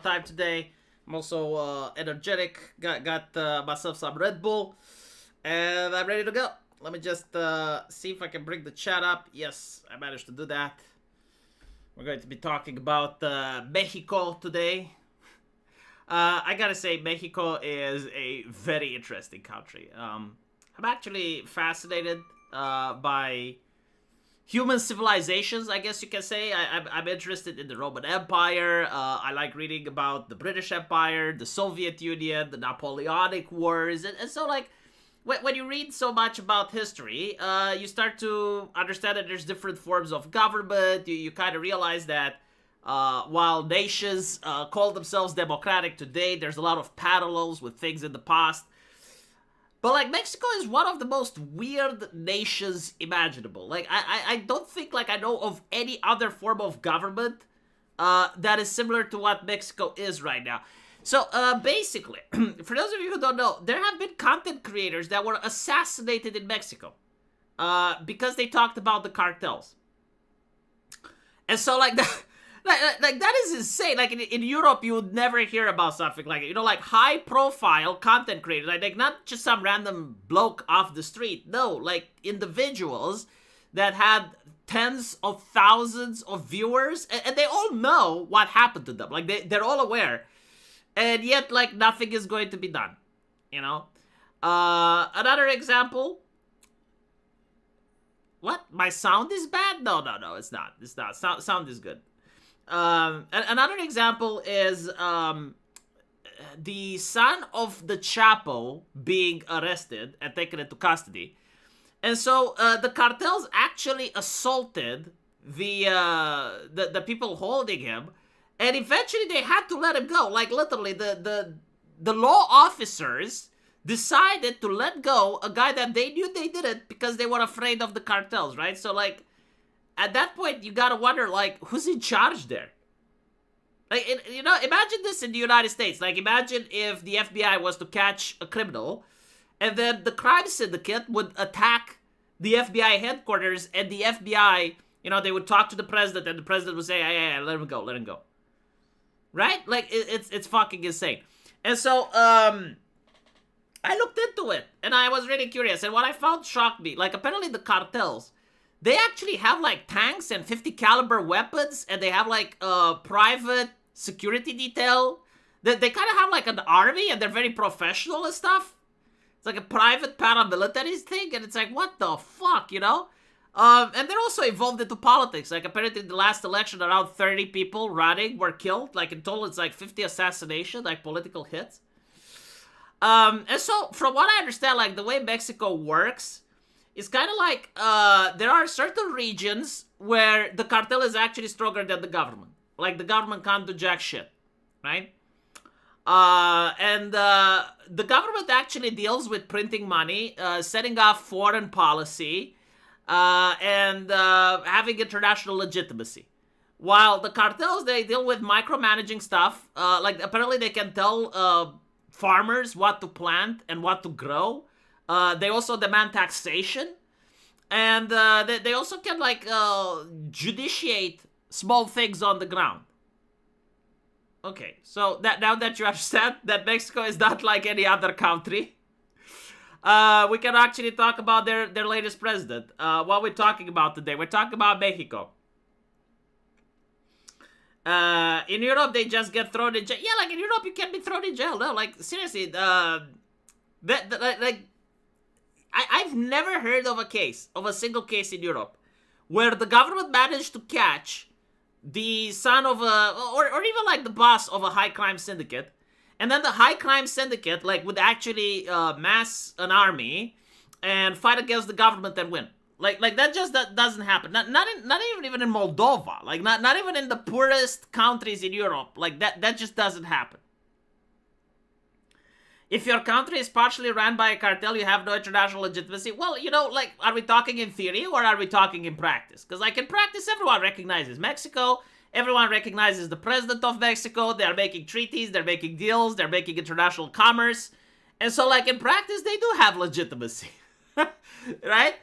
time today. I'm also energetic. Got myself some Red Bull, and I'm ready to go. Let me just see if I can bring the chat up. Yes, I managed to do that. We're going to be talking about Mexico today. I gotta say, Mexico is a very interesting country. I'm actually fascinated by human civilizations, I guess you can say. I'm interested in the Roman Empire. I like reading about the British Empire, the Soviet Union, the Napoleonic Wars. And so, like, when you read so much about history, you start to understand that there's different forms of government. You kind of realize that while nations call themselves democratic today, there's a lot of parallels with things in the past. But, like, Mexico is one of the most weird nations imaginable. Like, I don't think, like, I know of any other form of government that is similar to what Mexico is right now. So, basically, for those of you who don't know, there have been content creators that were assassinated in Mexico because they talked about the cartels. And so, like, like that is insane. Like in Europe, you would never hear about something like it. You know, like high-profile content creators, like not just some random bloke off the street. No, like individuals that had tens of thousands of viewers, and they all know what happened to them. Like they're all aware, and yet like nothing is going to be done. You know, another example. What? My sound is bad? No, it's not. It's not. Sound is good. Another example is the son of the Chapo being arrested and taken into custody. And so the cartels actually assaulted the people holding him, and eventually they had to let him go. Like literally, the law officers decided to let go a guy that they knew they didn't because they were afraid of the cartels, right? So like at that point, you gotta wonder, like, who's in charge there? Like, you know, imagine this in the United States. Like, imagine if the FBI was to catch a criminal, and then the crime syndicate would attack the FBI headquarters, and the FBI, you know, they would talk to the president, and the president would say, hey, let him go, let him go. Right? Like, it's fucking insane. And so, I looked into it, and I was really curious, and what I found shocked me. Like, apparently the cartels, they actually have like tanks and 50 caliber weapons, and they have like a private security detail. They kind of have like an army, and they're very professional and stuff. It's like a private paramilitary thing, and it's like, what the fuck, you know? And they're also involved into politics. Like apparently in the last election, around 30 people running were killed. Like in total, it's like 50 assassinations, like political hits. And so from what I understand, like the way Mexico works, it's kind of like there are certain regions where the cartel is actually stronger than the government. Like the government can't do jack shit, right? And the government actually deals with printing money, setting up foreign policy, and having international legitimacy. While the cartels, they deal with micromanaging stuff. Like apparently they can tell farmers what to plant and what to grow. They also demand taxation, and they also can like judiciate small things on the ground. Okay, so that now that you understand that Mexico is not like any other country, we can actually talk about their latest president. What we're talking about today, we're talking about Mexico. In Europe, they just get thrown in jail. Yeah, like in Europe, you can't be thrown in jail. No, like seriously, like I've never heard of a single case in Europe where the government managed to catch the son of a, or even like the boss of a high crime syndicate, and then the high crime syndicate like would actually mass an army and fight against the government and win. Like that just that doesn't happen. Not even in Moldova. Like not even in the poorest countries in Europe. Like that just doesn't happen. If your country is partially run by a cartel, you have no international legitimacy. Well, you know, like, are we talking in theory or are we talking in practice? Because, like, in practice, everyone recognizes Mexico. Everyone recognizes the president of Mexico. They're making treaties. They're making deals. They're making international commerce. And so, like, in practice, they do have legitimacy. Right?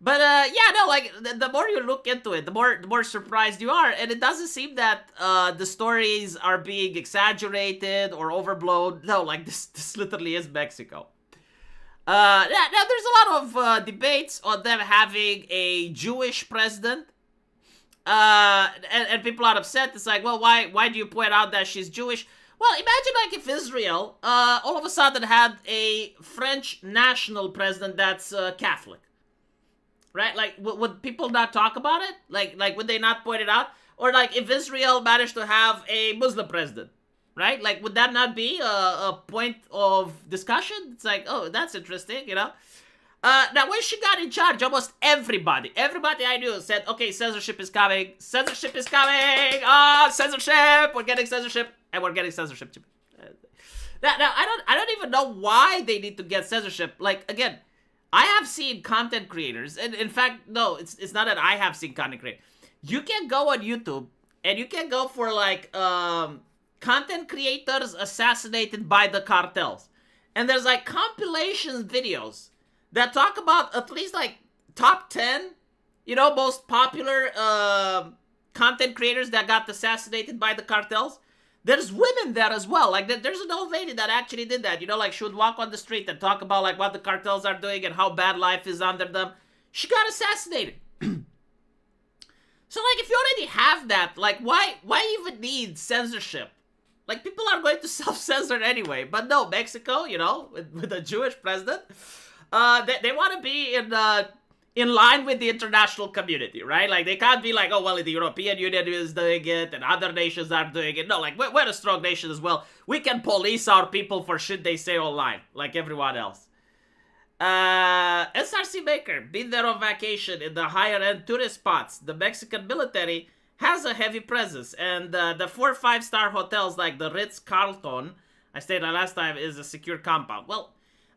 But yeah, no, like the more you look into it, the more surprised you are, and it doesn't seem that the stories are being exaggerated or overblown. No, like this literally is Mexico. Yeah, now there's a lot of debates on them having a Jewish president. And people are upset. It's like, well, why do you point out that she's Jewish? Well, imagine like if Israel all of a sudden had a French national president that's Catholic, right? Like, would people not talk about it? Like would they not point it out? Or like if Israel managed to have a Muslim president, right? Like, would that not be a point of discussion? It's like, oh, that's interesting, you know? Now, when she got in charge, almost everybody I knew said, okay, censorship is coming. Censorship is coming. Oh, censorship. We're getting censorship. And we're getting censorship. Now, I don't even know why they need to get censorship. Like, again, I have seen content creators. And in fact, no, it's not that I have seen content creators. You can go on YouTube and you can go for, like, content creators assassinated by the cartels. And there's, like, compilations videos that talk about at least like top 10, you know, most popular content creators that got assassinated by the cartels. There's women there as well. Like there's an old lady that actually did that. You know, like she would walk on the street and talk about like what the cartels are doing and how bad life is under them. She got assassinated. So like if you already have that, like why even need censorship? Like people are going to self-censor anyway. But no, Mexico, you know, with a Jewish president, they want to be in line with the international community, right? Like, they can't be like, oh, well, the European Union is doing it and other nations are doing it. No, like, we're a strong nation as well. We can police our people for shit they say online, like everyone else. SRC Maker, been there on vacation in the higher-end tourist spots. The Mexican military has a heavy presence, and the 4 or 5-star hotels like the Ritz-Carlton, I stayed there last time, is a secure compound. Well,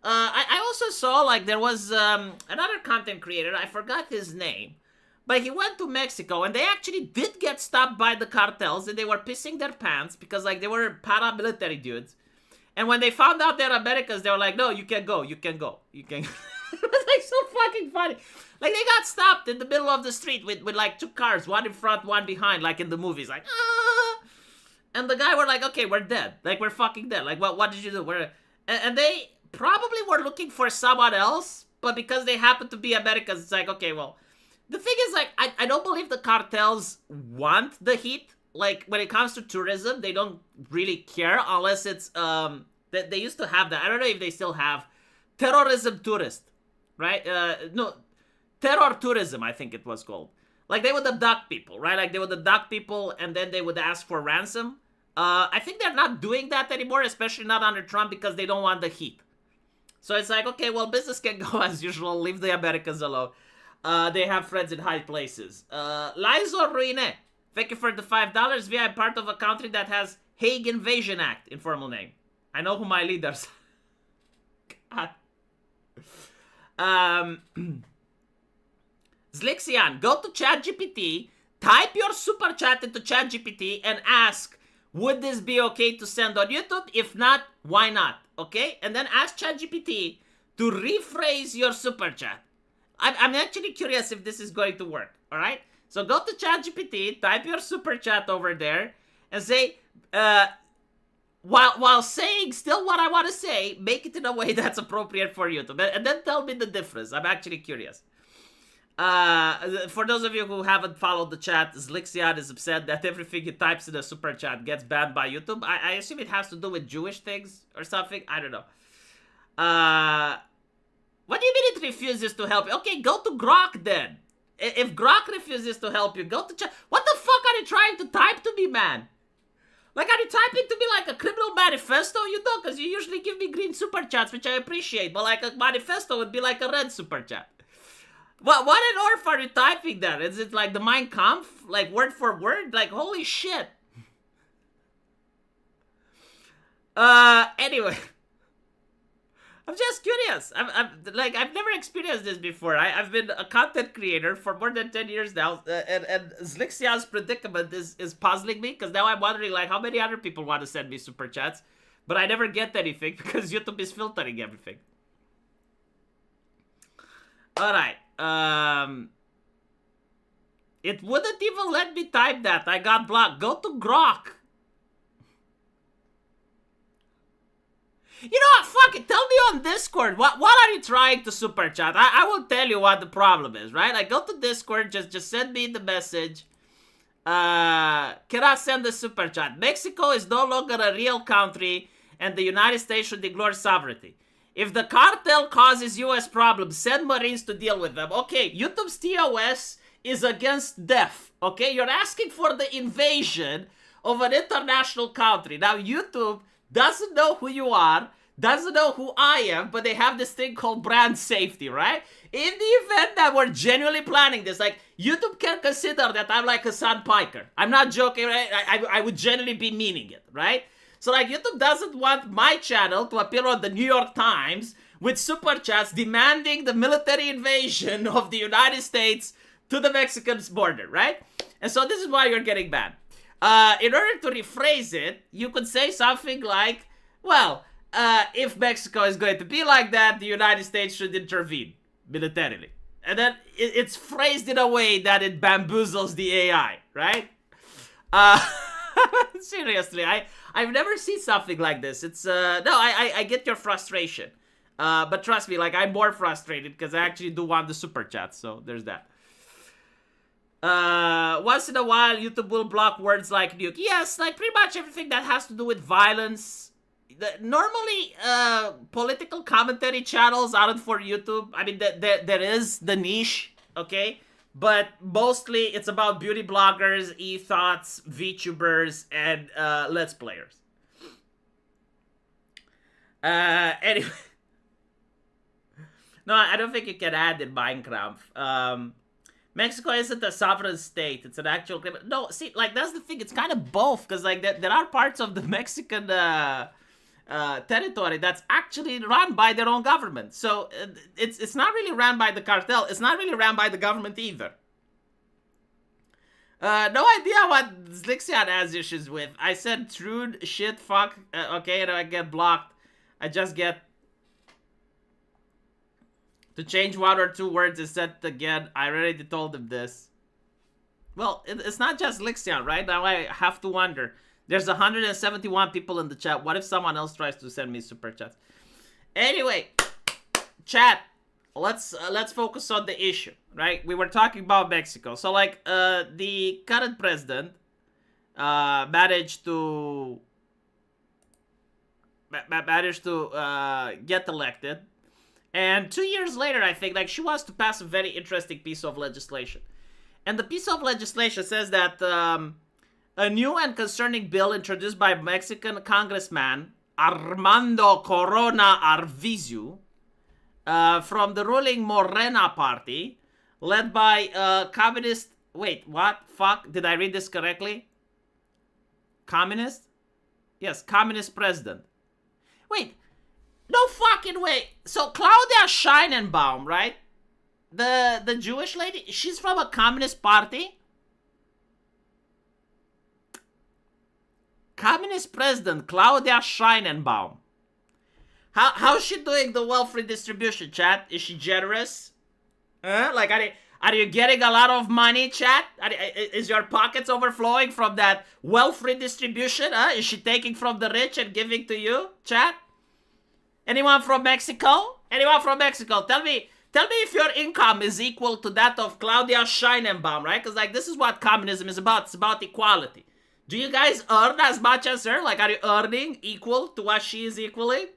I also saw, like, there was another content creator, I forgot his name, but he went to Mexico, and they actually did get stopped by the cartels, and they were pissing their pants, because, like, they were paramilitary dudes, and when they found out they're Americans, they were like, no, you can go, you can go, you can go. It was, like, so fucking funny. Like, they got stopped in the middle of the street with like, 2 cars, one in front, one behind, like in the movies, like, ah! And the guy were like, okay, we're dead. Like, we're fucking dead. Like, what did you do? And they probably were looking for someone else, but because they happen to be Americans, it's like, okay, well, the thing is, like, I don't believe the cartels want the heat. Like, when it comes to tourism, they don't really care unless it's, they used to have that. I don't know if they still have terrorism tourist, right? No, terror tourism, I think it was called. Like, they would abduct people, right? Like, they would abduct people and then they would ask for ransom. I think they're not doing that anymore, especially not under Trump, because they don't want the heat. So it's like, okay, well, business can go as usual. Leave the Americans alone. They have friends in high places. Lizo Ruine, thank you for the $5. We are part of a country that has Hague Invasion Act, informal name. I know who my leaders are. Zlixian, go to ChatGPT, type your super chat into ChatGPT, and ask, would this be okay to send on YouTube? If not, why not? Okay? And then ask ChatGPT to rephrase your super chat. I'm actually curious if this is going to work. Alright? So go to ChatGPT, type your super chat over there, and say, while saying still what I want to say, make it in a way that's appropriate for YouTube. And then tell me the difference. I'm actually curious. For those of you who haven't followed the chat, Zlixian is upset that everything he types in a super chat gets banned by YouTube. I assume it has to do with Jewish things or something. I don't know. What do you mean it refuses to help you? Okay, go to Grok then. If Grok refuses to help you, go to chat. What the fuck are you trying to type to me, man? Like, are you typing to me like a criminal manifesto? You know, because you usually give me green super chats, which I appreciate. But like a manifesto would be like a red super chat. What on earth are you typing there? Is it like the Mein Kampf? Like word for word? Like, holy shit. Anyway. I'm just curious. I've never experienced this before. I've been a content creator for more than 10 years now, and Zlixian's predicament is puzzling me, because now I'm wondering, like, how many other people want to send me super chats, but I never get anything because YouTube is filtering everything. Alright. It wouldn't even let me type that. I got blocked. Go to Grok. You know what? Fuck it. Tell me on Discord. What are you trying to super chat? I will tell you what the problem is, right? Like, go to Discord. Just send me the message. Can I send the super chat? Mexico is no longer a real country, and the United States should ignore sovereignty. If the cartel causes U.S. problems, send Marines to deal with them. Okay, YouTube's TOS is against death. Okay, you're asking for the invasion of an international country. Now, YouTube doesn't know who you are, doesn't know who I am, but they have this thing called brand safety, right? In the event that we're genuinely planning this, like, YouTube can consider that I'm like Hassan Piker. I'm not joking, right? I would genuinely be meaning it, right? So, like, YouTube doesn't want my channel to appear on the New York Times with super chats demanding the military invasion of the United States to the Mexican border, right? And so this is why you're getting banned. In order to rephrase it, you could say something like, well, if Mexico is going to be like that, the United States should intervene militarily. And then it's phrased in a way that it bamboozles the AI, right? Seriously, I've never seen something like this. It's, no, I get your frustration. But trust me, like, I'm more frustrated because I actually do want the super chat, so there's that. Once in a while, YouTube will block words like nuke. Yes, like pretty much everything that has to do with violence. Normally, political commentary channels aren't for YouTube. I mean, there is the niche, okay? But mostly it's about beauty bloggers, e-thoughts, VTubers, and Let's Players. Anyway. No, I don't think you can add in Minecraft. Mexico isn't a sovereign state. It's an actual... No, see, like, that's the thing. It's kind of both. Because, like, there are parts of the Mexican territory that's actually run by their own government. So, it's not really run by the cartel. It's not really run by the government either. No idea what Zlixian has issues with. I said trude, shit, fuck. Okay, and I get blocked. I just get... To change one or two words is said again. I already told him this. Well, it's not just Lixian, right? Now I have to wonder. There's 171 people in the chat. What if someone else tries to send me super chats? Anyway, chat. Let's focus on the issue, right? We were talking about Mexico. So, like, the current president managed to get elected. And 2 years later, I think, like, she wants to pass a very interesting piece of legislation. And the piece of legislation says that a new and concerning bill introduced by Mexican Congressman Armando Corona Arvizu from the ruling Morena party, led by communist... Wait, what? Fuck? Did I read this correctly? Communist? Yes, communist president. Wait. No fucking way. So Claudia Scheinenbaum, right? The Jewish lady, she's from a communist party? Communist president Claudia Scheinenbaum. How's she doing the wealth redistribution, chat? Is she generous? Like, are you getting a lot of money, chat? Is your pockets overflowing from that wealth redistribution? Is she taking from the rich and giving to you, chat? Anyone from Mexico? Anyone from Mexico? Tell me if your income is equal to that of Claudia Scheinenbaum, right? Because, like, this is what communism is about. It's about equality. Do you guys earn as much as her? Like, are you earning equal to what she is equaling?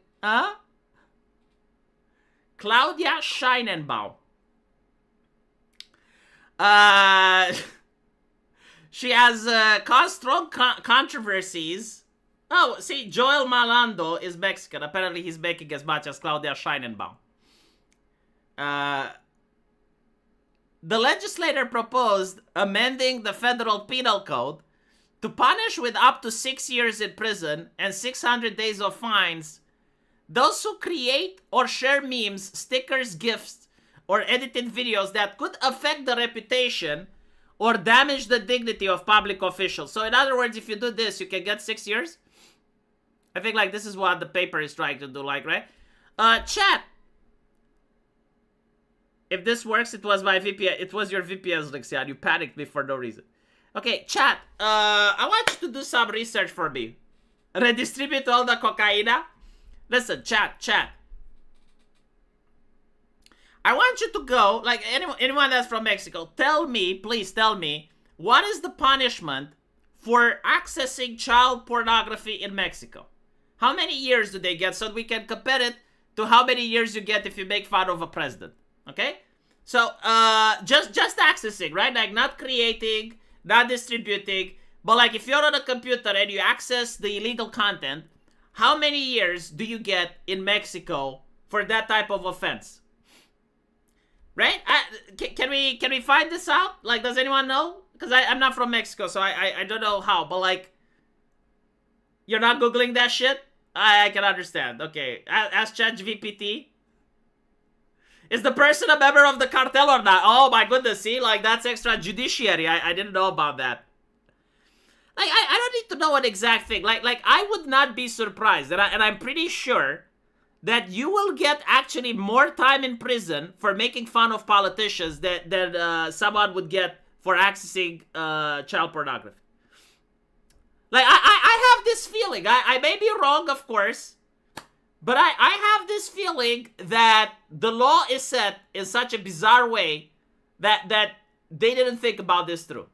Claudia Scheinenbaum. She has caused strong controversies. Oh, see, Joel Malando is Mexican. Apparently, he's making as much as Claudia Scheinenbaum. The legislator proposed amending the federal penal code to punish with up to 6 years in prison and 600 days of fines those who create or share memes, stickers, gifs, or edited videos that could affect the reputation or damage the dignity of public officials. So, in other words, if you do this, you can get 6 years. I think, like, this is what the paper is trying to do, like, right? Chat. If this works, it was my VPN. It was your VPN, Lexian. You panicked me for no reason. Okay, chat. I want you to do some research for me. Redistribute all the cocaine. Listen, chat. I want you to go, like anyone that's from Mexico, please tell me, what is the punishment for accessing child pornography in Mexico? How many years do they get so we can compare it to how many years you get if you make fun of a president? Okay? So, just accessing, right? Like, not creating, not distributing, but like if you're on a computer and you access the illegal content, how many years do you get in Mexico for that type of offense? Right? Can we find this out? Like, does anyone know? Because I'm not from Mexico, so I don't know how, but like, you're not Googling that shit? I can understand. Okay, ask ChatGPT. Is the person a member of the cartel or not? Oh my goodness, see? Like, that's extrajudiciary. I didn't know about that. Like, I don't need to know an exact thing. Like I would not be surprised, and I'm pretty sure that you will get actually more time in prison for making fun of politicians than someone would get for accessing child pornography. Like, I have this feeling. I may be wrong, of course, but I have this feeling that the law is set in such a bizarre way that they didn't think about this through.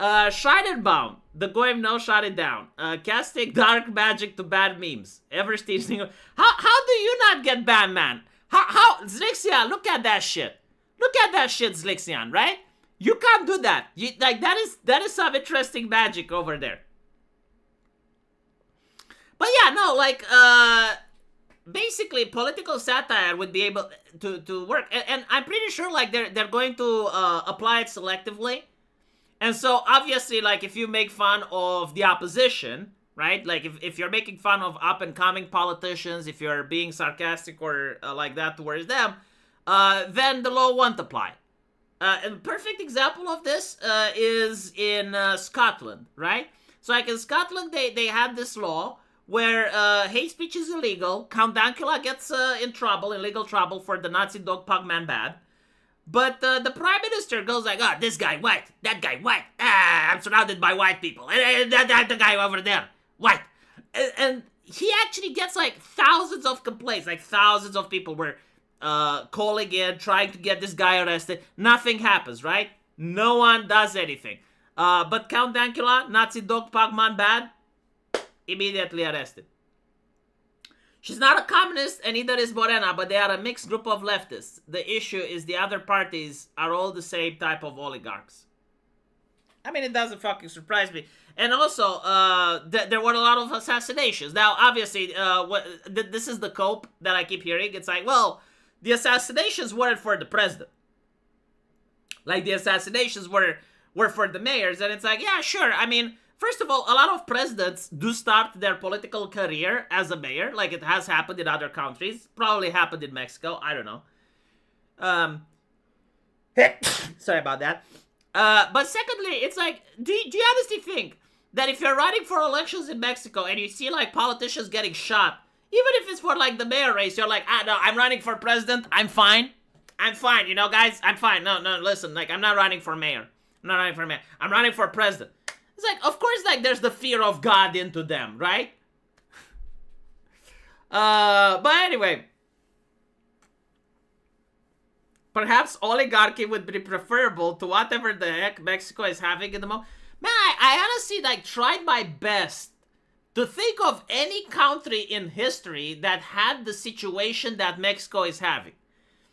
Scheidenbaum, the Goyim no shot it down. Casting dark magic to bad memes. Ever stealing? How do you not get banned, man? How Zlixian, look at that shit. Look at that shit, Zlixian, right? You can't do that. Like, that is some interesting magic over there. But yeah, no, like, basically political satire would be able to work. And I'm pretty sure, like, they're going to apply it selectively. And so, obviously, like, if you make fun of the opposition, right? Like, if you're making fun of up-and-coming politicians, if you're being sarcastic or like that towards them, then the law won't apply. A perfect example of this is in Scotland, right? So, like, in Scotland, they had this law where hate speech is illegal. Count Dankula gets in legal trouble for the Nazi dog pug man bad. But the prime minister goes like, oh, this guy white, that guy white. I'm surrounded by white people. That the guy over there, white. And he actually gets like thousands of complaints. Like thousands of people were calling in, trying to get this guy arrested. Nothing happens, right? No one does anything. But Count Dankula, Nazi dog pug man bad, immediately arrested. She's not a communist, and neither is Morena, but they are a mixed group of leftists. The issue is the other parties are all the same type of oligarchs. I mean, it doesn't fucking surprise me. And also, there were a lot of assassinations. Now, obviously, this is the cope that I keep hearing. It's like, well, the assassinations weren't for the president. Like, the assassinations were for the mayors. And it's like, yeah, sure. I mean, first of all, a lot of presidents do start their political career as a mayor, like it has happened in other countries. Probably happened in Mexico. I don't know. Sorry about that. But secondly, it's like, do you honestly think that if you're running for elections in Mexico and you see like politicians getting shot, even if it's for like the mayor race, you're like, no, I'm running for president. I'm fine. You know, guys, I'm fine. No, listen, like, I'm not running for mayor. I'm running for president. It's like, of course, like, there's the fear of God into them, right? But anyway. Perhaps oligarchy would be preferable to whatever the heck Mexico is having in the moment. Man, I honestly, like, tried my best to think of any country in history that had the situation that Mexico is having.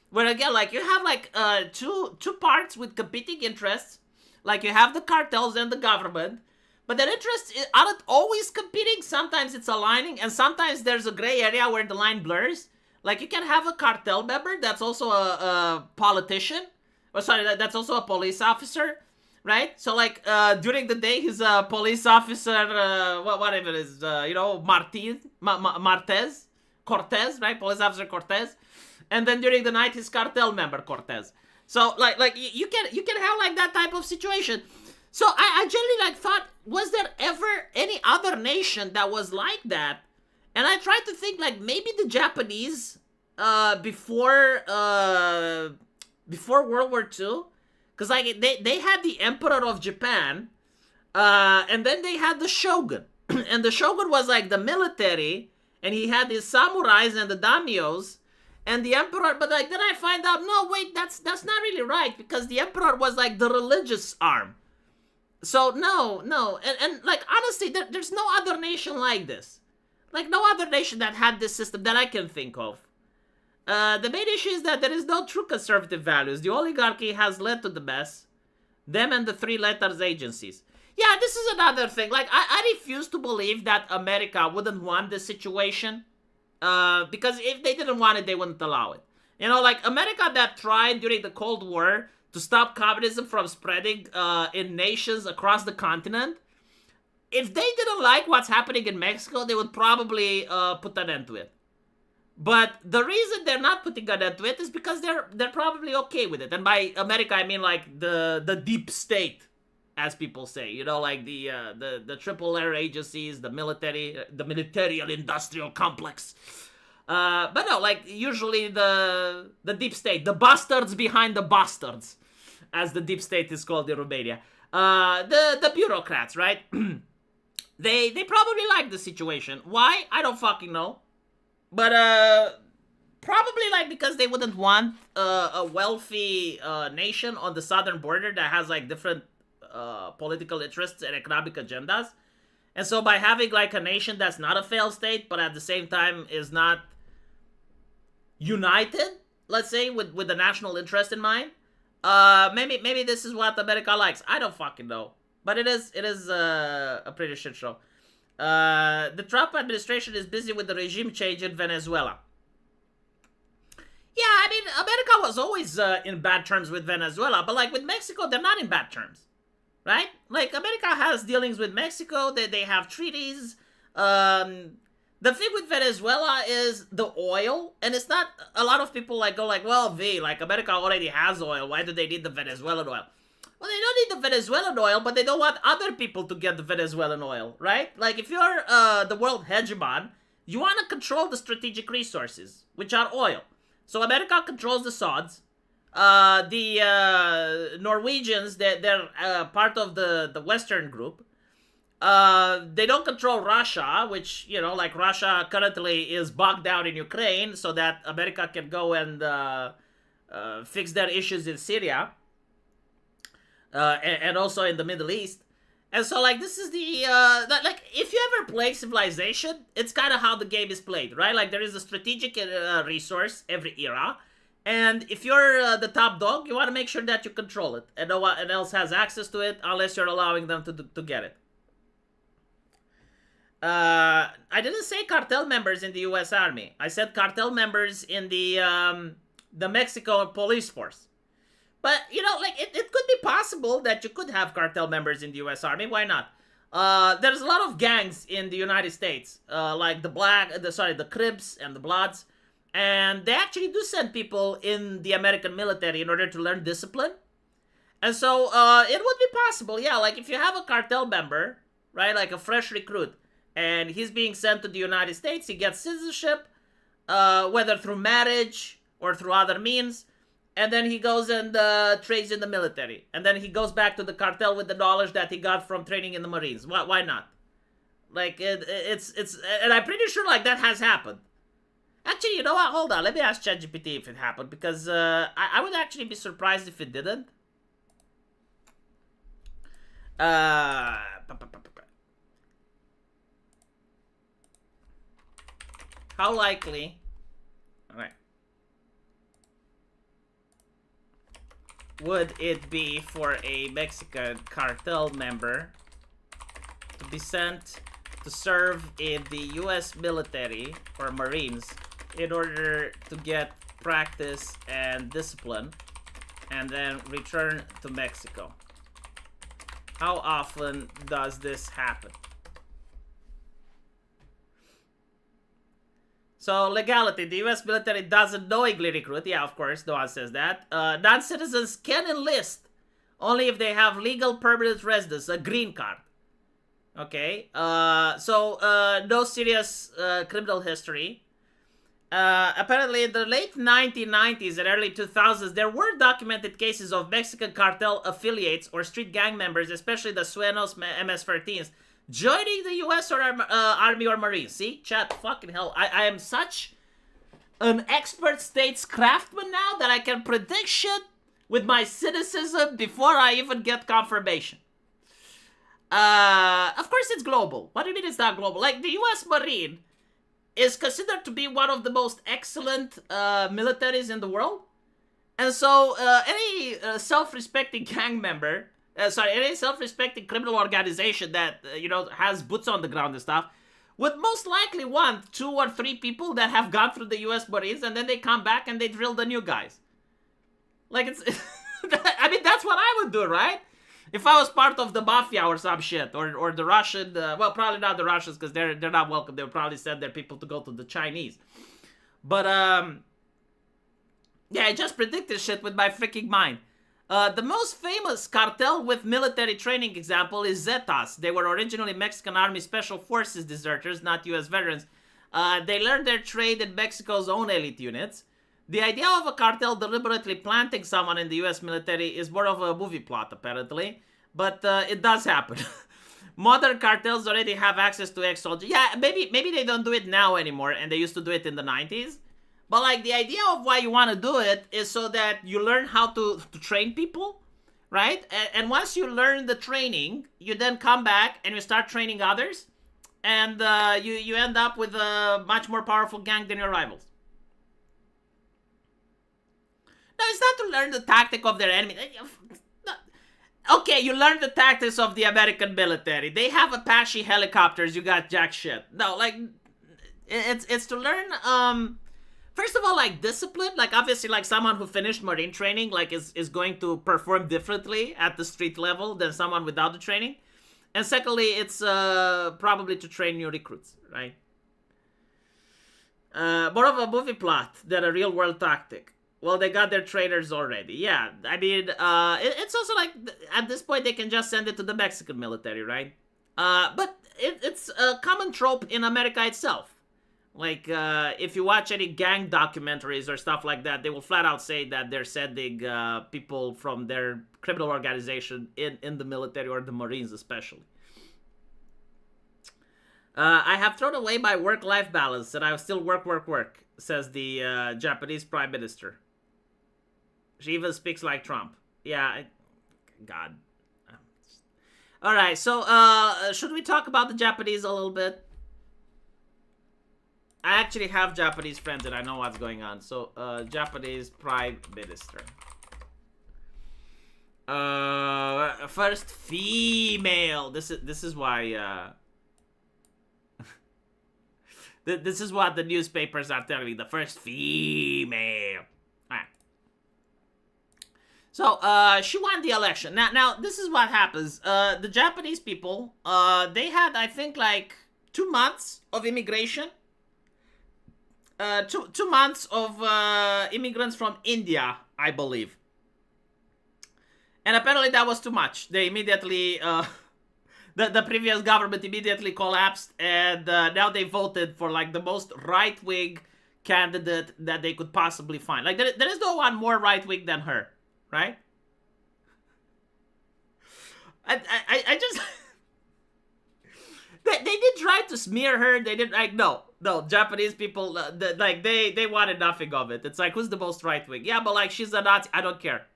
Where, again, like, you have, like, two parts with competing interests. Like, you have the cartels and the government, but their interests aren't always competing. Sometimes it's aligning, and sometimes there's a gray area where the line blurs. Like, you can have a cartel member that's also a politician. Or, sorry, that's also a police officer, right? So, like, during the day, he's a police officer, whatever it is, you know, Cortez, right? Police officer Cortez. And then during the night, he's cartel member Cortez. So, like you can have, like, that type of situation. So, I generally, like, thought, was there ever any other nation that was like that? And I tried to think, like, maybe the Japanese before World War II, because like they had the Emperor of Japan, and then they had the Shogun, and the Shogun was like the military, and he had his samurais and the daimyos, and the Emperor. But like then I find out, no, wait, that's not really right, because the Emperor was like the religious arm. So no, and like honestly, there's no other nation like this, like no other nation that had this system that I can think of. The main issue is that there is no true conservative values. The oligarchy has led to the mess. Them and the three letters agencies. Yeah, this is another thing. Like, I refuse to believe that America wouldn't want this situation. Because if they didn't want it, they wouldn't allow it. You know, like, America that tried during the Cold War to stop communism from spreading in nations across the continent, if they didn't like what's happening in Mexico, they would probably put an end to it. But the reason they're not putting an end to it is because they're probably okay with it. And by America, I mean like the deep state, as people say. You know, like the triple layer agencies, the military industrial complex. But no, like usually the deep state, the bastards behind the bastards, as the deep state is called in Romania. The bureaucrats, right? They probably like the situation. Why? I don't fucking know. But probably like because they wouldn't want a wealthy nation on the southern border that has like different political interests and economic agendas. And so by having like a nation that's not a failed state, but at the same time is not united, let's say, with the national interest in mind, maybe this is what America likes. I don't fucking know. But it is a pretty shit show. The Trump administration is busy with the regime change in Venezuela. Yeah, I mean, America was always in bad terms with Venezuela, but like with Mexico, they're not in bad terms, right? Like America has dealings with Mexico, they have treaties. The thing with Venezuela is the oil, and it's not, a lot of people like go like, well, like America already has oil, why do they need the Venezuelan oil? Well, they don't need the Venezuelan oil, but they don't want other people to get the Venezuelan oil, right? Like, if you're the world hegemon, you want to control the strategic resources, which are oil. So America controls the sods. The Norwegians, they're part of the Western group. They don't control Russia, which, you know, like Russia currently is bogged down in Ukraine so that America can go and fix their issues in Syria. And also in the Middle East. And so, like, this is the, like, if you ever play Civilization, it's kind of how the game is played, right? Like, there is a strategic resource every era. And if you're the top dog, you want to make sure that you control it. And no one else has access to it unless you're allowing them to get it. I didn't say cartel members in the U.S. Army. I said cartel members in the Mexico police force. But, you know, like, it could be possible that you could have cartel members in the U.S. Army. Why not? There's a lot of gangs in the United States, like the Crips and the Bloods. And they actually do send people in the American military in order to learn discipline. And so, it would be possible, yeah, like, if you have a cartel member, right, like a fresh recruit, and he's being sent to the United States, he gets citizenship, whether through marriage or through other means. And then he goes and trains in the military. And then he goes back to the cartel with the knowledge that he got from training in the Marines. Why not? Like, it's and I'm pretty sure, like, that has happened. Actually, you know what? Hold on. Let me ask ChatGPT if it happened. Because I would actually be surprised if it didn't. How likely... Alright. Would it be for a Mexican cartel member to be sent to serve in the U.S. military or Marines in order to get practice and discipline and then return to Mexico? How often does this happen? So, legality. The U.S. military doesn't knowingly recruit. Yeah, of course, no one says that. Non-citizens can enlist only if they have legal permanent residence, a green card. Okay? No serious criminal history. Apparently, in the late 1990s and early 2000s, there were documented cases of Mexican cartel affiliates or street gang members, especially the Suenos MS-13s, joining the U.S. or Army or Marines. See, chat, fucking hell. I am such an expert states craftsman now that I can predict shit with my cynicism before I even get confirmation. Of course it's global. What do you mean it's not global? Like, the U.S. Marine is considered to be one of the most excellent militaries in the world. And so any self-respecting gang member, any self-respecting criminal organization that, has boots on the ground and stuff, would most likely want 2 or 3 people that have gone through the US Marines, and then they come back and they drill the new guys. Like, it's... I mean, that's what I would do, right? If I was part of the mafia or some shit, or the Russian, well, probably not the Russians, because they're not welcome. They would probably send their people to go to the Chinese. But, yeah, I just predicted shit with my freaking mind. The most famous cartel with military training example is Zetas. They were originally Mexican Army Special Forces deserters, not US veterans. They learned their trade in Mexico's own elite units. The idea of a cartel deliberately planting someone in the US military is more of a movie plot, apparently. But it does happen. Modern cartels already have access to ex-soldiers. Yeah, maybe they don't do it now anymore, and they used to do it in the 90s. But, like, the idea of why you want to do it is so that you learn how to train people, right? And once you learn the training, you then come back and you start training others. And you end up with a much more powerful gang than your rivals. No, it's not to learn the tactic of their enemy. Okay, you learn the tactics of the American military. They have Apache helicopters, you got jack shit. No, like, it's to learn, first of all, like, discipline. Like, obviously, like, someone who finished Marine training, like, is going to perform differently at the street level than someone without the training. And secondly, it's probably to train new recruits, right? More of a movie plot than a real-world tactic. Well, they got their trainers already. Yeah, I mean, it's also like, at this point, they can just send it to the Mexican military, right? But it's a common trope in America itself. Like, if you watch any gang documentaries or stuff like that, they will flat out say that they're sending people from their criminal organization in the military or the Marines especially. I have thrown away my work-life balance and I still work, says the Japanese Prime Minister. She even speaks like Trump. Yeah, God. Alright, so should we talk about the Japanese a little bit? I actually have Japanese friends and I know what's going on. So, Japanese Prime Minister. First female. This is why, this is what the newspapers are telling me. The first female. Alright. So, she won the election. Now, this is what happens. The Japanese people, they had, I think, like, 2 months of immigration. 2 months of immigrants from India, I believe. And apparently that was too much. They immediately, the previous government immediately collapsed, and now they voted for, like, the most right-wing candidate that they could possibly find. Like, there is no one more right-wing than her, right? I just... they did try to smear her. They did, like, no, Japanese people, like, they wanted nothing of it. It's like, who's the most right-wing? Yeah, but, like, she's a Nazi. I don't care.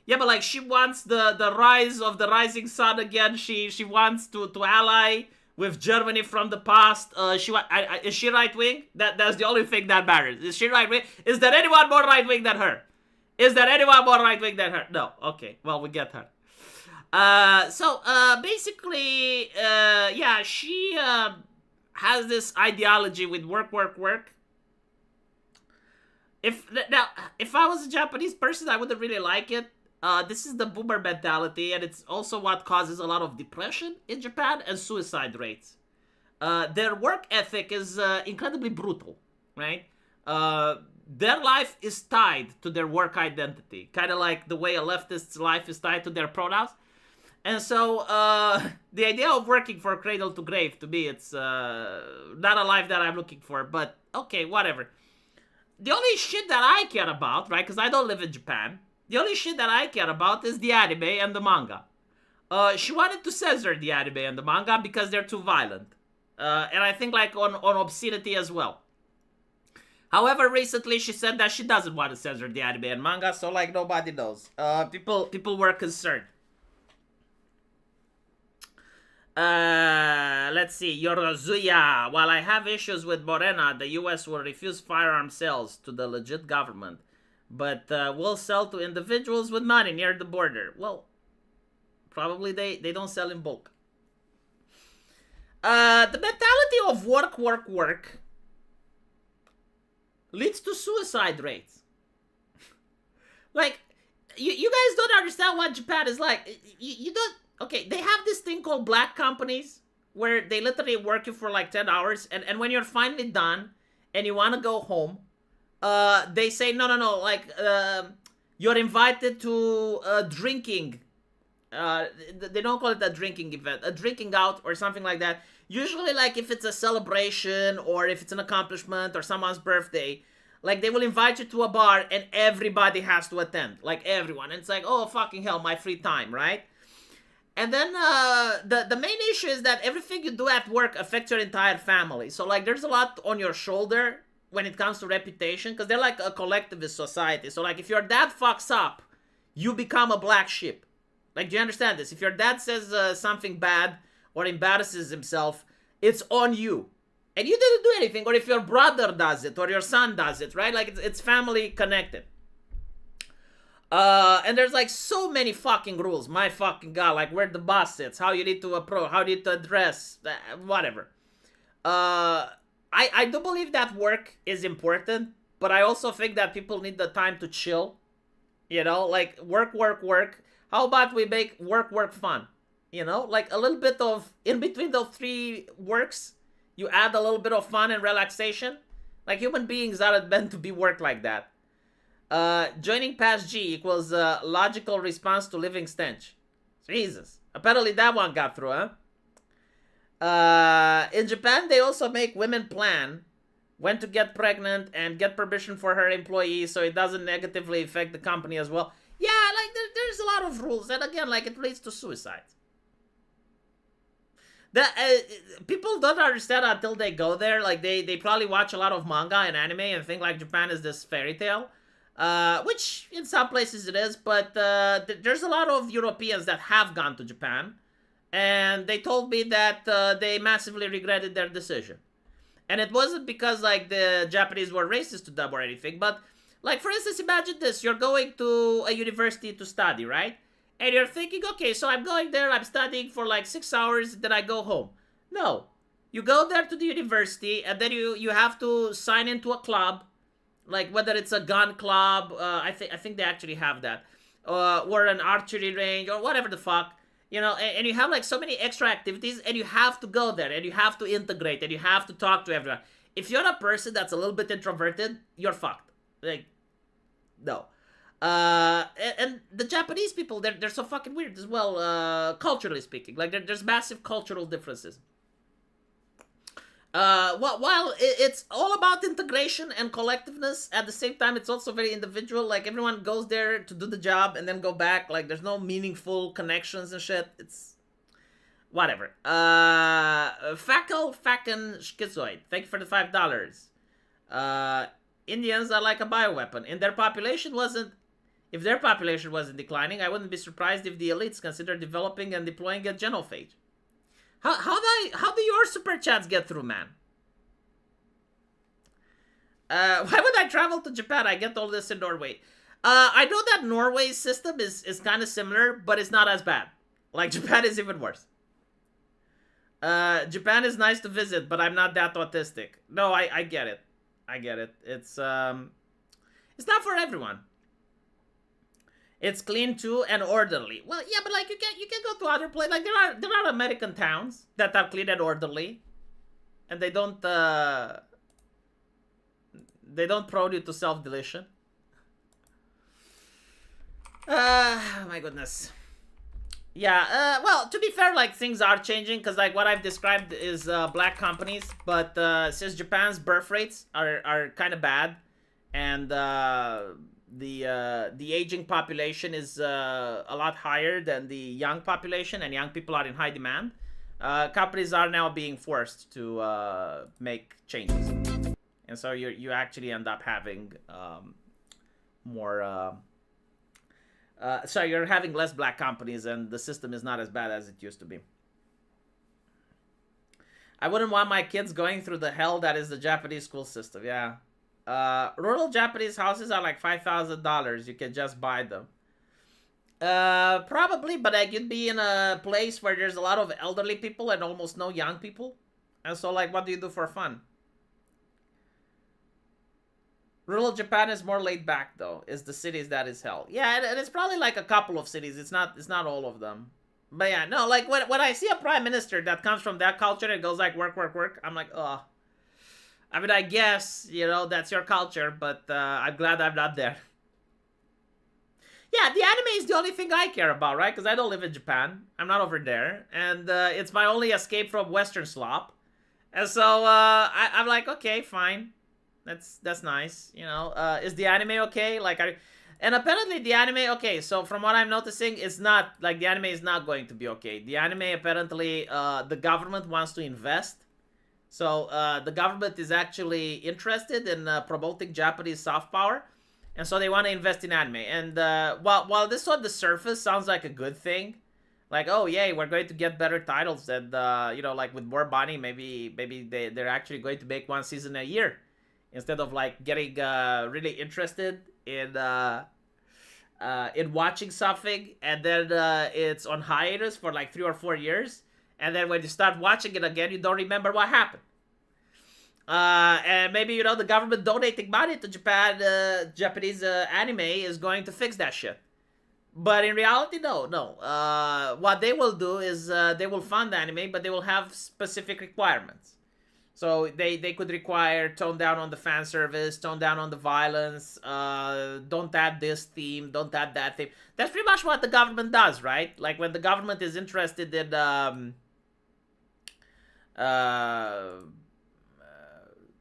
Yeah, but, like, she wants the rise of the rising sun again. She wants to ally with Germany from the past. Is she right-wing? That's the only thing that matters. Is she right-wing? Is there anyone more right-wing than her? Is there anyone more right-wing than her? No. Okay, well, we get her. Basically, yeah, she has this ideology with work. If I was a Japanese person, I wouldn't really like it. This is the boomer mentality, and it's also what causes a lot of depression in Japan and suicide rates. Their work ethic is incredibly brutal, right? Their life is tied to their work identity, kind of like the way a leftist's life is tied to their pronouns. And so, the idea of working for Cradle to Grave, to me, it's not a life that I'm looking for, but okay, whatever. The only shit that I care about, right, because I don't live in Japan, the only shit that I care about is the anime and the manga. She wanted to censor the anime and the manga because they're too violent. And I think, like, on obscenity as well. However, recently she said that she doesn't want to censor the anime and manga, so, like, nobody knows. People were concerned. Let's see. Yorozuya. While I have issues with Morena, the US will refuse firearm sales to the legit government, but will sell to individuals with money near the border. Well, probably they don't sell in bulk. The mentality of work leads to suicide rates. Like, you guys don't understand what Japan is like. You don't. Okay, they have this thing called black companies where they literally work you for like 10 hours, and when you're finally done and you want to go home, they say, no, like, you're invited to a drinking. They don't call it a drinking event, a drinking out or something like that. Usually, like, if it's a celebration or if it's an accomplishment or someone's birthday, like, they will invite you to a bar and everybody has to attend. Like, everyone. And it's like, oh, fucking hell, my free time, right? And then the main issue is that everything you do at work affects your entire family. So, like, there's a lot on your shoulder when it comes to reputation, because they're like a collectivist society. So, like, if your dad fucks up, you become a black sheep. Like, do you understand this? If your dad says something bad or embarrasses himself, it's on you. And you didn't do anything. Or if your brother does it or your son does it, right? Like, it's family connected. And there's like so many fucking rules. My fucking god, like where the boss sits, how you need to approach, how you need to address, whatever. I do believe that work is important, but I also think that people need the time to chill. You know, like work. How about we make work fun? You know, like a little bit of, in between those three works, you add a little bit of fun and relaxation. Like, human beings aren't meant to be worked like that. Joining past G equals logical response to living stench. Jesus. Apparently that one got through, huh? In Japan, they also make women plan when to get pregnant and get permission for her employees so it doesn't negatively affect the company as well. Yeah, like, there's a lot of rules. And again, like, it leads to suicide. People don't understand until they go there. Like, they probably watch a lot of manga and anime and think, like, Japan is this fairy tale. Which in some places it is, but there's a lot of Europeans that have gone to Japan, and they told me that they massively regretted their decision. And it wasn't because, like, the Japanese were racist to them or anything, but, like, for instance, imagine this. You're going to a university to study, right? And you're thinking, okay, so I'm going there, I'm studying for like 6 hours, then I go home. No. You go there to the university, and then you have to sign into a club, like whether it's a gun club, I think they actually have that, or an archery range, or whatever the fuck, you know, and you have like so many extra activities, and you have to go there, and you have to integrate, and you have to talk to everyone. If you're a person that's a little bit introverted, you're fucked. Like, no. And the Japanese people, they're so fucking weird as well, culturally speaking. Like, there's massive cultural differences. While it's all about integration and collectiveness, at the same time, it's also very individual. Like, everyone goes there to do the job and then go back. Like, there's no meaningful connections and shit. It's whatever. Fackle Facken Schizoid, thank you for the $5. Indians are like a bioweapon. If their population wasn't declining, I wouldn't be surprised if the elites consider developing and deploying a genophage. How do your super chats get through, man? Why would I travel to Japan? I get all this in Norway. I know that Norway's system is kind of similar, but it's not as bad. Like, Japan is even worse. Japan is nice to visit, but I'm not that autistic. No, I get it. I get it. It's not for everyone. It's clean too and orderly. Well, yeah, but like you can go to other places. Like, there are American towns that are clean and orderly, and they don't prone you to self-deletion. My goodness. Yeah, well, to be fair, like, things are changing, because, like, what I've described is black companies, but since Japan's birth rates are kind of bad, and the aging population is a lot higher than the young population, and young people are in high demand, companies are now being forced to make changes, and so you actually end up having more. So you're having less black companies, and the system is not as bad as it used to be. I wouldn't want my kids going through the hell that is the Japanese school system. Yeah. Rural Japanese houses are like $5,000. You can just buy them. Probably, but like you'd be in a place where there's a lot of elderly people and almost no young people. And so, like, what do you do for fun? Rural Japan is more laid back, though. Is the cities that is hell? Yeah, and it's probably like a couple of cities. It's not all of them. But yeah, no, like when I see a prime minister that comes from that culture and goes like work, work, work, I'm like, oh. I mean, I guess, you know, that's your culture, but I'm glad I'm not there. Yeah, the anime is the only thing I care about, right? Because I don't live in Japan. I'm not over there. And it's my only escape from Western slop. And so I'm like, okay, fine. That's nice. You know, is the anime okay? Like, and apparently the anime, okay, so from what I'm noticing, it's not, like, the anime is not going to be okay. The anime, apparently, the government wants to invest. So the government is actually interested in promoting Japanese soft power, and so they want to invest in anime. And while this on the surface sounds like a good thing, like, oh yay, we're going to get better titles, and you know, like with more money, maybe they're actually going to make one season a year instead of like getting really interested in watching something, and then it's on hiatus for like 3 or 4 years. And then when you start watching it again, you don't remember what happened. And maybe, you know, the government donating money to Japanese anime is going to fix that shit. But in reality, no. What they will do is they will fund anime, but they will have specific requirements. So they could require tone down on the fan service, tone down on the violence, don't add this theme, don't add that theme. That's pretty much what the government does, right? Like when the government is interested in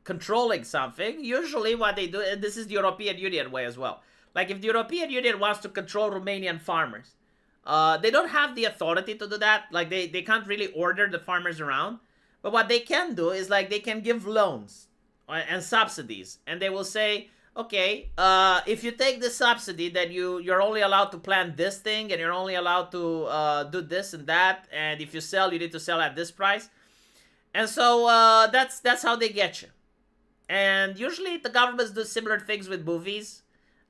controlling something, usually what they do, and this is the European Union way as well. Like if the European Union wants to control Romanian farmers, they don't have the authority to do that. Like they can't really order the farmers around. But what they can do is like they can give loans and subsidies, and they will say, okay, if you take the subsidy, then you're only allowed to plant this thing, and you're only allowed to do this and that, and if you sell, you need to sell at this price. And so that's how they get you. And usually the governments do similar things with movies.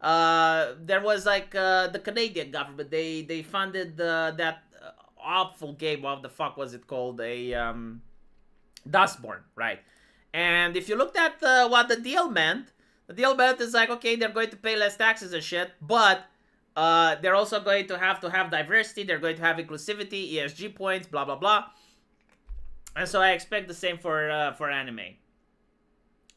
There was like the Canadian government. They funded that awful game. What the fuck was it called? Dustborn, right? And if you looked at what the deal meant is like, okay, they're going to pay less taxes and shit, but they're also going to have diversity. They're going to have inclusivity, ESG points, blah blah blah. And so I expect the same for anime.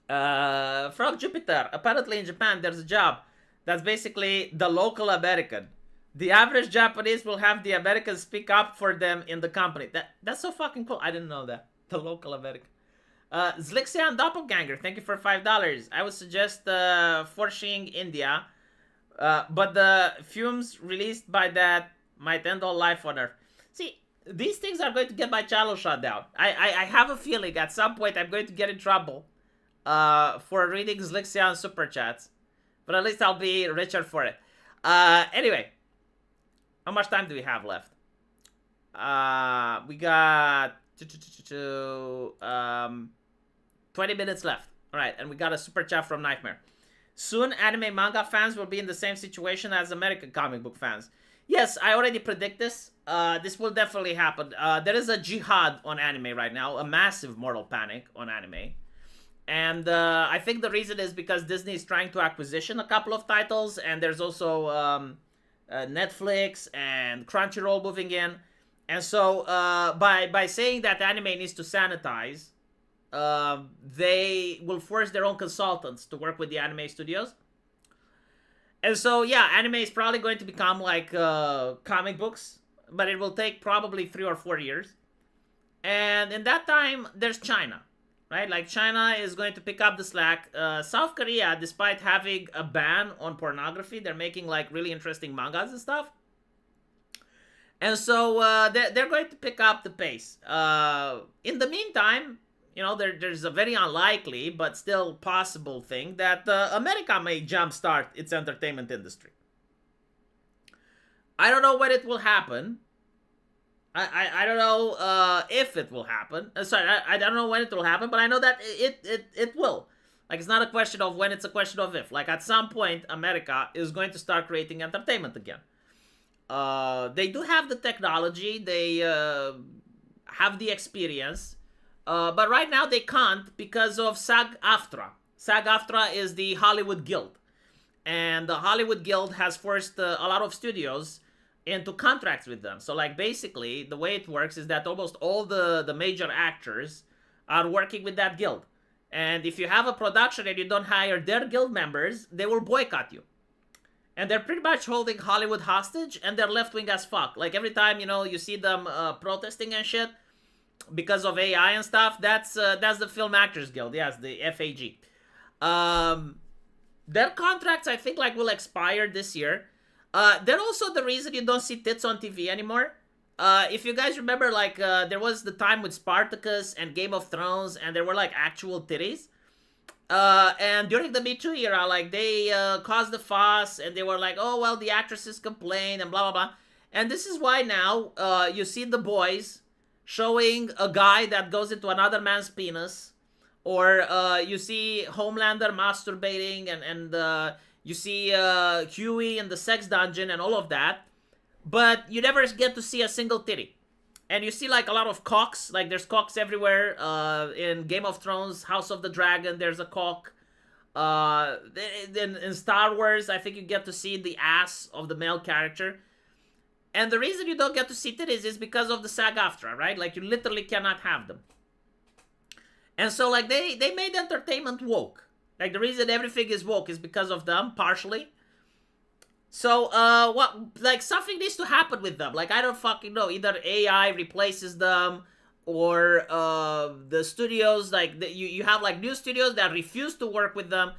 Frog Jupiter. Apparently in Japan there's a job that's basically the local American. The average Japanese will have the Americans speak up for them in the company. That's so fucking cool. I didn't know that. The local American. Zlixian Doppelganger, thank you for $5. I would suggest Forshing India, but the fumes released by that might end all life on Earth. See, these things are going to get my channel shut down. I have a feeling at some point I'm going to get in trouble for reading Zlixian super chats, but at least I'll be richer for it. Anyway, how much time do we have left? We got 20 minutes left. All right, and we got a super chat from Nightmare. Soon, anime manga fans will be in the same situation as American comic book fans. Yes, I already predict this. This will definitely happen. There is a jihad on anime right now, a massive moral panic on anime. And I think the reason is because Disney is trying to acquisition a couple of titles, and there's also Netflix and Crunchyroll moving in. And so by saying that anime needs to sanitize, they will force their own consultants to work with the anime studios. And so, yeah, anime is probably going to become like comic books, but it will take probably 3 or 4 years. And in that time, there's China, right? Like China is going to pick up the slack. South Korea, despite having a ban on pornography, they're making like really interesting mangas and stuff. And so they're going to pick up the pace. In the meantime, there's a very unlikely but still possible thing that America may jumpstart its entertainment industry. I don't know when it will happen. I don't know if it will happen. Sorry, I don't know when it will happen, but I know that it will. Like, it's not a question of when, it's a question of if. Like, at some point, America is going to start creating entertainment again. They do have the technology. They have the experience. But right now they can't because of SAG-AFTRA. SAG-AFTRA is the Hollywood Guild. And the Hollywood Guild has forced a lot of studios into contracts with them. So, like, basically, the way it works is that almost all the major actors are working with that guild. And if you have a production and you don't hire their guild members, they will boycott you. And they're pretty much holding Hollywood hostage, and they're left-wing as fuck. Like, every time, you see them protesting and shit because of AI and stuff, that's the Film Actors Guild. Yes, the FAG. Their contracts, I think, like, will expire this year. They're also the reason you don't see tits on TV anymore. If you guys remember, like, there was the time with Spartacus and Game of Thrones, and there were, like, actual titties. And during the Me Too era, like, they caused a fuss, and they were like, oh, well, the actresses complained, and blah, blah, blah. And this is why now you see The Boys showing a guy that goes into another man's penis, or you see Homelander masturbating, and you see Huey in the sex dungeon and all of that, but you never get to see a single titty. And you see, like, a lot of cocks. Like, there's cocks everywhere. In Game of Thrones, House of the Dragon, there's a cock. In Star Wars, I think you get to see the ass of the male character. And the reason you don't get to see titties is because of the SAG-AFTRA, right? Like, you literally cannot have them. And so, like, they made entertainment woke. Like, the reason everything is woke is because of them, partially. So, something needs to happen with them. Like, I don't fucking know. Either AI replaces them, or the studios, like, you have, like, new studios that refuse to work with them.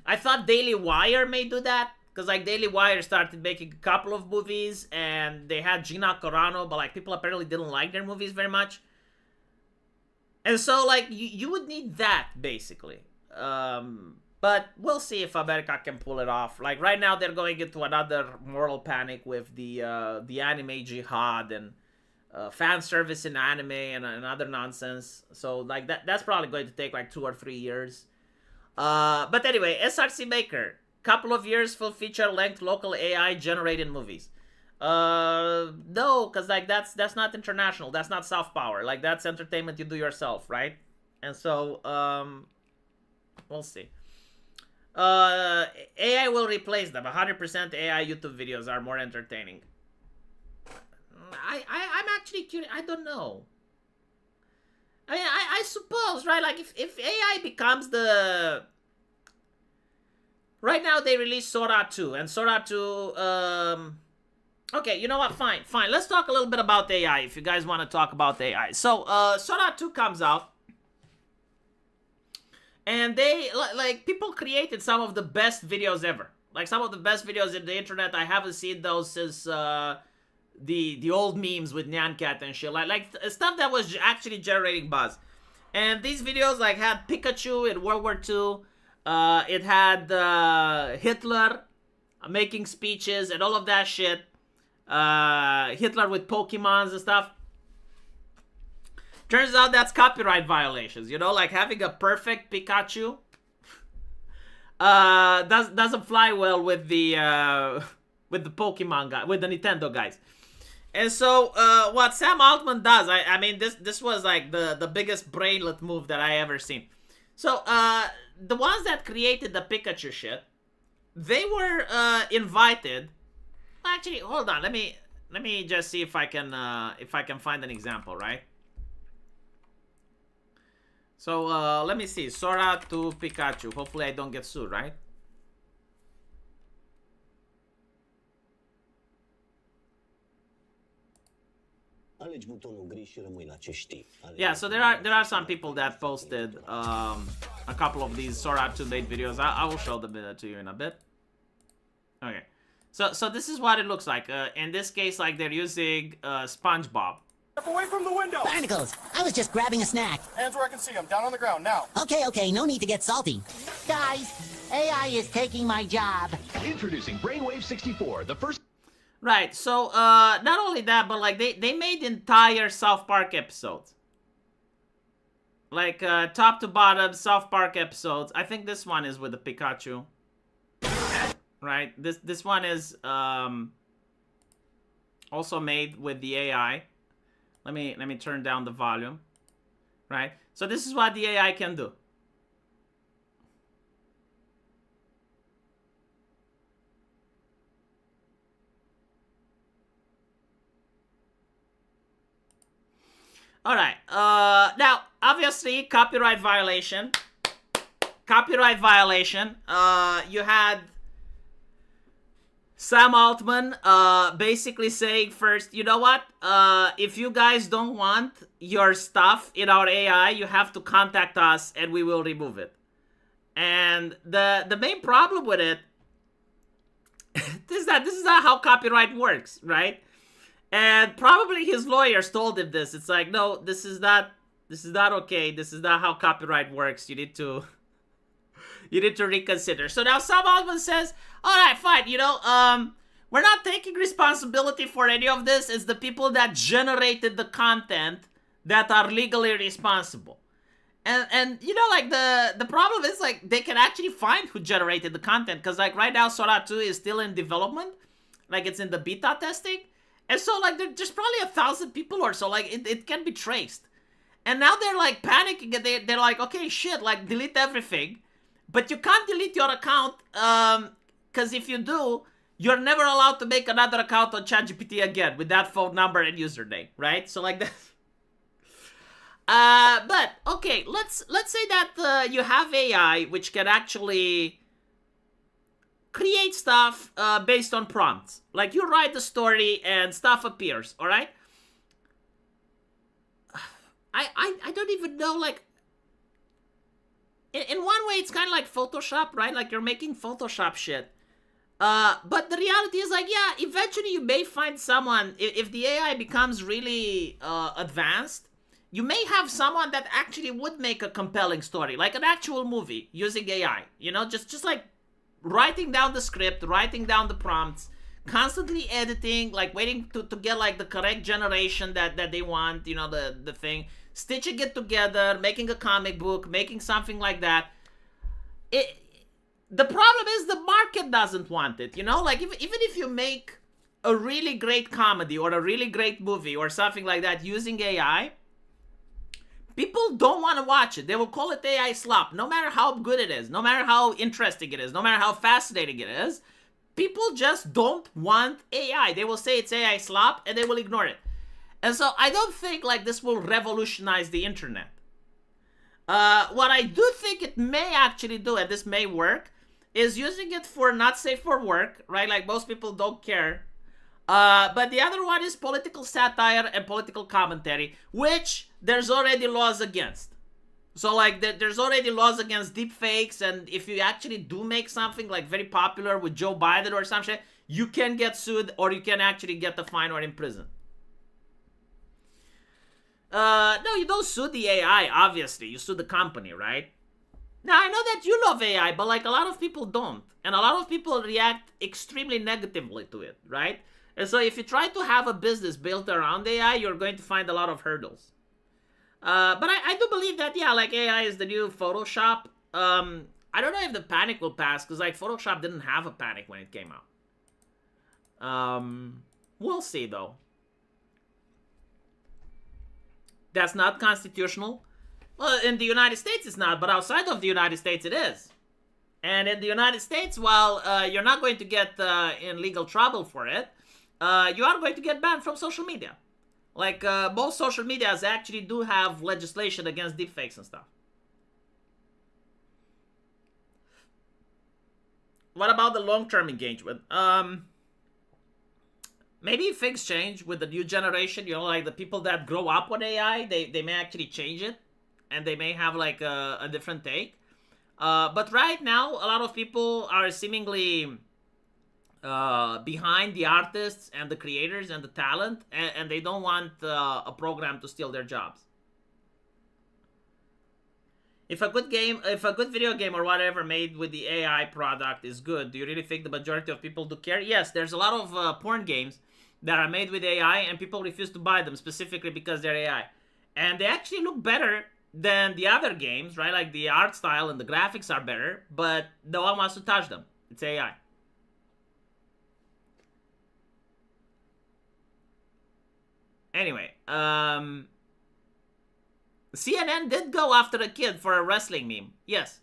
I thought Daily Wire may do that, because, like, Daily Wire started making a couple of movies, and they had Gina Carano, but, like, people apparently didn't like their movies very much. And so, like, you would need that, basically. But we'll see if America can pull it off. Like, right now, they're going into another moral panic with the anime jihad and fan service in anime and other nonsense. So, like, that's probably going to take, like, 2 or 3 years. But anyway, SRC Maker. Couple of years, full feature-length local AI-generated movies. No, because, like, that's not international. That's not soft power. Like, that's entertainment you do yourself, right? And so, we'll see. AI will replace them. 100% AI YouTube videos are more entertaining. I'm actually curious. I don't know. I mean, I suppose, right? Like, if AI becomes the... Right now, they released Sora 2. And Sora 2... Okay, you know what? Fine. Let's talk a little bit about AI, if you guys want to talk about AI. So, Sora 2 comes out. And they, like, people created some of the best videos ever. Like, some of the best videos in the internet. I haven't seen those since the old memes with Nyan Cat and shit. Like stuff that was actually generating buzz. And these videos, like, had Pikachu in World War II. It had Hitler making speeches and all of that shit. Hitler with Pokemons and stuff. Turns out that's copyright violations, you know, like having a perfect Pikachu doesn't fly well with the Pokemon guy, with the Nintendo guys. And so what Sam Altman does, I mean, this was like the biggest brainlet move that I ever seen. So the ones that created the Pikachu shit, they were invited. Actually, hold on, let me just see if I can find an example, right? So, let me see. Sora to Pikachu. Hopefully I don't get sued, right? Yeah, so there are some people that posted a couple of these Sora 2 bait videos. I will show them to you in a bit. Okay, so this is what it looks like. In this case, like they're using SpongeBob. Step away from the window! Barnacles, I was just grabbing a snack. Hands where I can see them. Down on the ground, now. Okay, no need to get salty. Guys, AI is taking my job. Introducing Brainwave 64, the first... Right, so not only that, but like they made entire South Park episodes. Like top to bottom South Park episodes. I think this one is with the Pikachu. Right? This one is also made with the AI. Let me turn down the volume. Right? So this is what the AI can do. Alright, now, obviously, copyright violation. Copyright violation. You had Sam Altman basically saying first, you know what? If you guys don't want your stuff in our AI, you have to contact us and we will remove it. And the main problem with it is that this is not how copyright works, right? And probably his lawyers told him this. It's like, no, this is not okay. This is not how copyright works. You need to reconsider. So now Sam Altman says, all right, fine. You know, we're not taking responsibility for any of this. It's the people that generated the content that are legally responsible. And you know, like the problem is like they can actually find who generated the content, because like right now Sora 2 is still in development, like it's in the beta testing. And so, like, there's probably 1,000 people or so. Like, it can be traced. And now they're, like, panicking. And they're like, okay, shit, like, delete everything. But you can't delete your account. Because if you do, you're never allowed to make another account on ChatGPT again with that phone number and username, right? So, like, that. But, okay, let's say that you have AI, which can actually create stuff based on prompts. Like you write the story and stuff appears, all right? I don't even know, like, in one way it's kind of like Photoshop, right? Like you're making Photoshop shit. But the reality is like, yeah, eventually you may find someone, if the AI becomes really advanced, you may have someone that actually would make a compelling story, like an actual movie using AI, you know, just like writing down the script, writing down the prompts, constantly editing, like waiting to get like the correct generation that they want, you know, the thing, stitching it together, making a comic book, making something like that. The problem is the market doesn't want it, you know, like even if you make a really great comedy or a really great movie or something like that using AI, people don't want to watch it. They will call it AI slop, no matter how good it is, no matter how interesting it is, no matter how fascinating it is. People just don't want AI. They will say it's AI slop, and they will ignore it. And so I don't think like this will revolutionize the internet. What I do think it may actually do, and this may work, is using it for not safe for work, right? Like most people don't care. But the other one is political satire and political commentary, which there's already laws against. So like there's already laws against deepfakes, and if you actually do make something like very popular with Joe Biden or some shit, you can get sued or you can actually get a fine or in prison. No, you don't sue the AI, obviously. You sue the company, right? Now, I know that you love AI, but like a lot of people don't. And a lot of people react extremely negatively to it, right? And so if you try to have a business built around AI, you're going to find a lot of hurdles. But I do believe that, yeah, like AI is the new Photoshop. I don't know if the panic will pass, because like Photoshop didn't have a panic when it came out. We'll see, though. That's not constitutional. Well, in the United States it's not, but outside of the United States it is. And in the United States, while you're not going to get in legal trouble for it, you are going to get banned from social media. Like, most social medias actually do have legislation against deepfakes and stuff. What about the long-term engagement? maybe things change with the new generation. You know, like the people that grow up with AI, they may actually change it, and they may have like a different take. But right now, a lot of people are seemingly behind the artists and the creators and the talent, and they don't want a program to steal their jobs. If a good video game or whatever made with the AI product is good, do you really think the majority of people do care? Yes, there's a lot of porn games that are made with AI and people refuse to buy them specifically because they're AI. And they actually look better than the other games, right? Like the art style and the graphics are better, but no one wants to touch them. It's AI. Anyway, CNN did go after a kid for a wrestling meme. Yes.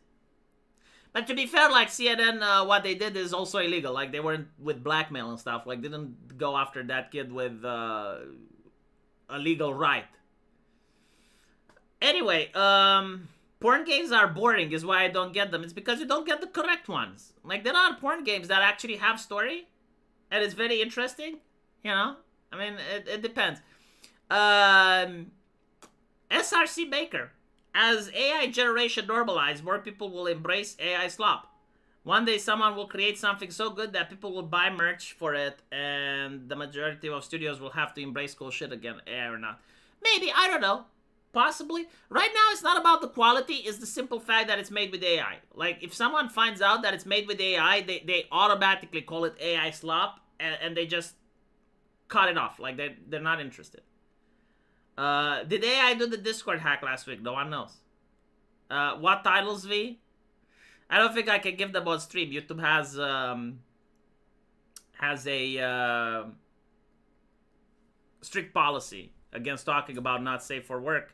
But to be fair, like CNN, what they did is also illegal. Like they weren't with blackmail and stuff. Like they didn't go after that kid with a legal right. Anyway, porn games are boring is why I don't get them. It's because you don't get the correct ones. Like there are porn games that actually have story and it's very interesting. You know? I mean, it depends. SRC Baker. As AI generation normalizes, more people will embrace AI slop. One day someone will create something so good that people will buy merch for it, and the majority of studios will have to embrace cool shit again, AI or not. Maybe, I don't know. Possibly. Right now, it's not about the quality, it's the simple fact that it's made with AI. Like, if someone finds out that it's made with AI, they automatically call it AI slop, and they just cut it off. Like, they're not interested. Did AI do the Discord hack last week? No one knows. What titles, V? I don't think I can give them on stream. YouTube has a strict policy against talking about not safe for work.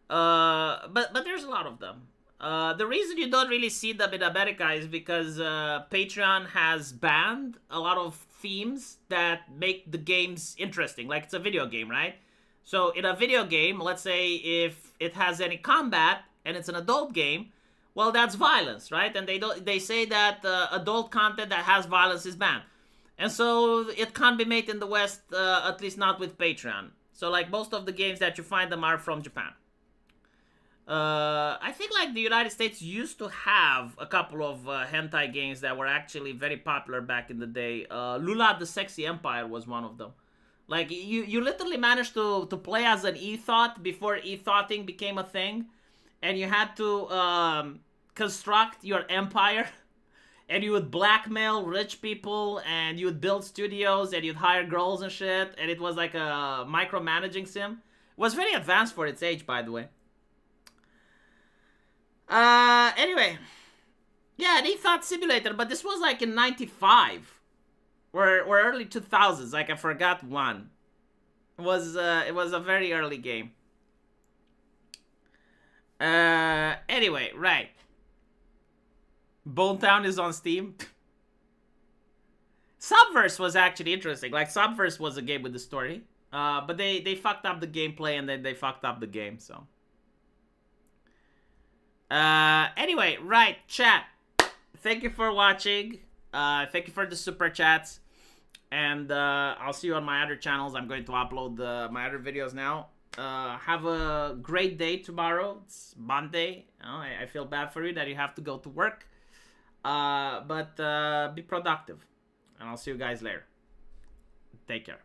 But there's a lot of them. The reason you don't really see them in America is because Patreon has banned a lot of themes that make the games interesting. Like, it's a video game, right? So in a video game, let's say if it has any combat and it's an adult game, well, that's violence, right? And they say that adult content that has violence is banned. And so it can't be made in the West, at least not with Patreon. So like most of the games that you find them are from Japan. I think like the United States used to have a couple of hentai games that were actually very popular back in the day. Lula the Sexy Empire was one of them. Like, you literally managed to play as an e-thought before e-thoughting became a thing. And you had to construct your empire. And you would blackmail rich people. And you would build studios. And you'd hire girls and shit. And it was like a micromanaging sim. It was very advanced for its age, by the way. Anyway. Yeah, an e-thought simulator. But this was like in 95. Or early 2000s, like I forgot one. It was a very early game. Anyway, right. Bone Town is on Steam. Subverse was actually interesting. Like, Subverse was a game with the story. But they fucked up the gameplay and then they fucked up the game, so. Anyway, right, chat. Thank you for watching. Thank you for the super chats. And I'll see you on my other channels. I'm going to upload my other videos now. Have a great day tomorrow. It's Monday. I feel bad for you that you have to go to work. But be productive. And I'll see you guys later. Take care.